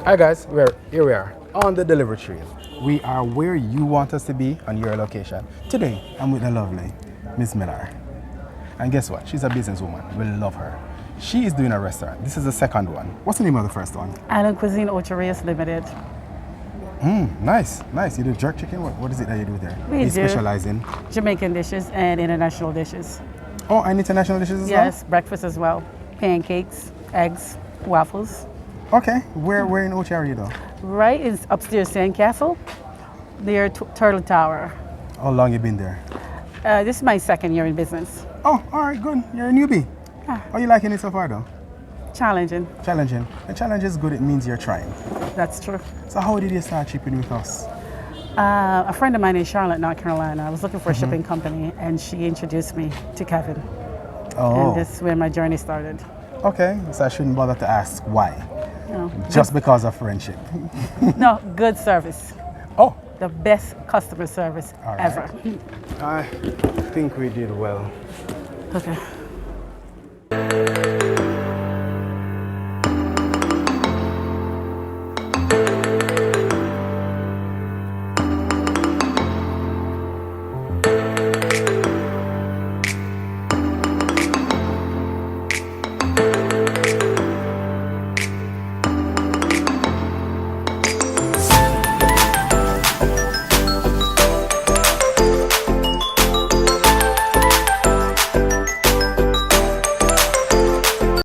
Hi guys, here we are on the delivery train. We are where you want us to be on your location. Today, I'm with the lovely Miss Miller. And guess what? She's a businesswoman. We love her. She is doing a restaurant. This is the second one. What's the name of the first one? Island Cuisine Oterias Limited. Nice. You do jerk chicken? What is it that you do there? We do specialize in? Jamaican dishes and international dishes. Oh, and international dishes as well? Yes, breakfast as well. Pancakes, eggs, waffles. Okay. Where in Ochi are you though? Right is upstairs Sandcastle, near Turtle Tower. How long you been there? This is my second year in business. Oh, all right, good. You're a newbie. Yeah. How you liking it so far though? Challenging. Challenging. The challenge is good. It means you're trying. That's true. So how did you start shipping with us? A friend of mine in Charlotte, North Carolina, I was looking for a shipping company and she introduced me to Kevin. Oh. And this is where my journey started. Okay, so I shouldn't bother to ask why. No. Just because of friendship. No, good service. Oh. The best customer service All right. ever. I think we did well. Okay.